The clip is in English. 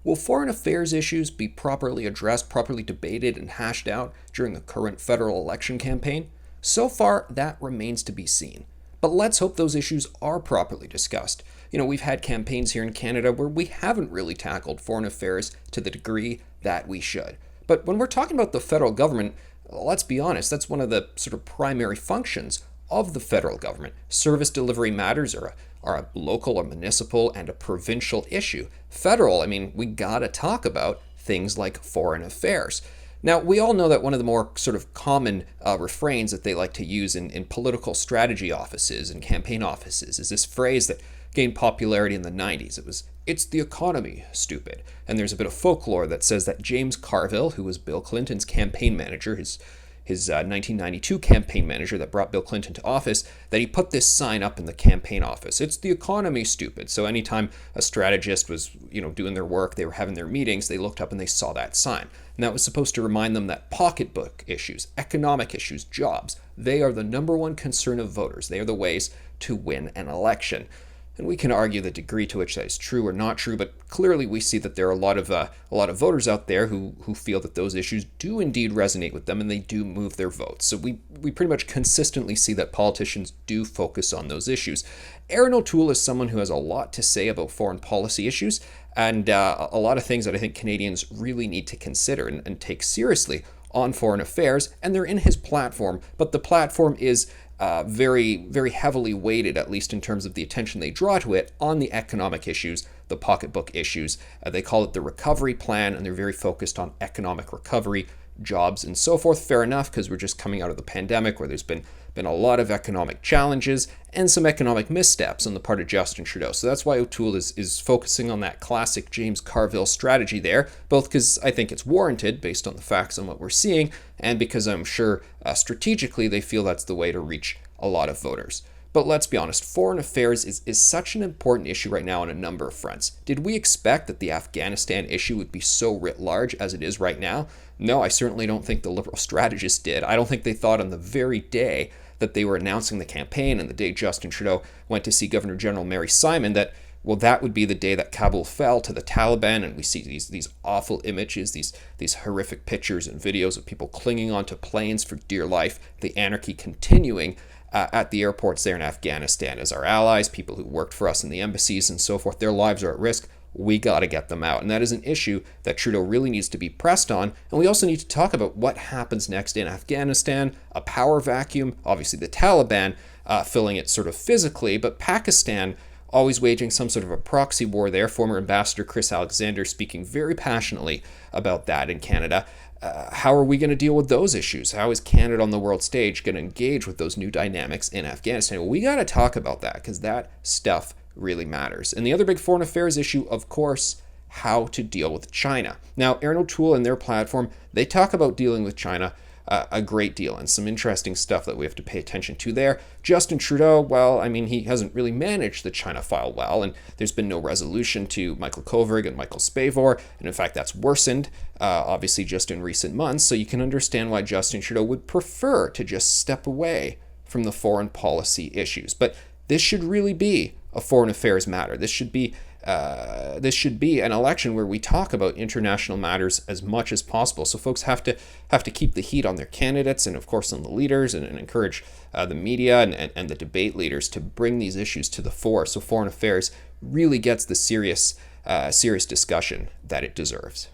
Will foreign affairs issues be properly addressed, properly debated, and hashed out during the current federal election campaign? So far, that remains to be seen. But let's hope those issues are properly discussed. We've had campaigns here in Canada where we haven't really tackled foreign affairs to the degree that we should. But when we're talking about the federal government, let's be honest, that's one of the sort of primary functions of the federal government. Service delivery matters are a local, a municipal, and a provincial issue. Federal, we gotta talk about things like foreign affairs. Now, we all know that one of the more sort of common refrains that they like to use in political strategy offices and campaign offices is this phrase that gained popularity in the 90s. It's the economy, stupid. And there's a bit of folklore that says that James Carville, who was Bill Clinton's campaign manager, his 1992 campaign manager that brought Bill Clinton to office, that he put this sign up in the campaign office. It's the economy, stupid. So anytime a strategist was, doing their work, they were having their meetings, they looked up and they saw that sign. And that was supposed to remind them that pocketbook issues, economic issues, jobs, they are the number one concern of voters. They are the ways to win an election. And we can argue the degree to which that is true or not true, but clearly we see that there are a lot of voters out there who feel that those issues do indeed resonate with them and they do move their votes. So we pretty much consistently see that politicians do focus on those issues. Aaron O'Toole is someone who has a lot to say about foreign policy issues and a lot of things that I think Canadians really need to consider and take seriously on foreign affairs, and they're in his platform, but the platform is very, very heavily weighted, at least in terms of the attention they draw to it, on the economic issues, the pocketbook issues. They call it the recovery plan, and they're very focused on economic recovery, jobs, and so forth. Fair enough, because we're just coming out of the pandemic where there's been a lot of economic challenges and some economic missteps on the part of Justin Trudeau. So that's why O'Toole is focusing on that classic James Carville strategy there, both because I think it's warranted based on the facts and what we're seeing, and because I'm sure strategically they feel that's the way to reach a lot of voters. But let's be honest, foreign affairs is such an important issue right now on a number of fronts. Did we expect that the Afghanistan issue would be so writ large as it is right now? No, I certainly don't think the Liberal strategists did. I don't think they thought on the very day that they were announcing the campaign and the day Justin Trudeau went to see Governor General Mary Simon that, well, that would be the day that Kabul fell to the Taliban, and we see these awful images, these horrific pictures and videos of people clinging onto planes for dear life, the anarchy continuing at the airports there in Afghanistan as our allies, people who worked for us in the embassies and so forth, their lives are at risk. We got to get them out. And that is an issue that Trudeau really needs to be pressed on. And we also need to talk about what happens next in Afghanistan, a power vacuum, obviously the Taliban filling it sort of physically, but Pakistan always waging some sort of a proxy war there. Former Ambassador Chris Alexander speaking very passionately about that in Canada. How are we going to deal with those issues? How is Canada on the world stage going to engage with those new dynamics in Afghanistan? Well, we got to talk about that because that stuff really matters. And the other big foreign affairs issue, of course, how to deal with China. Now, Aaron O'Toole and their platform, they talk about dealing with China a great deal and some interesting stuff that we have to pay attention to there. Justin Trudeau, well, he hasn't really managed the China file well, and there's been no resolution to Michael Kovrig and Michael Spavor, and in fact, that's worsened, obviously, just in recent months, so you can understand why Justin Trudeau would prefer to just step away from the foreign policy issues. But this should really be a foreign affairs matter. This should be an election where we talk about international matters as much as possible. So folks have to keep the heat on their candidates and of course on the leaders and encourage the media and the debate leaders to bring these issues to the fore. So foreign affairs really gets the serious discussion that it deserves.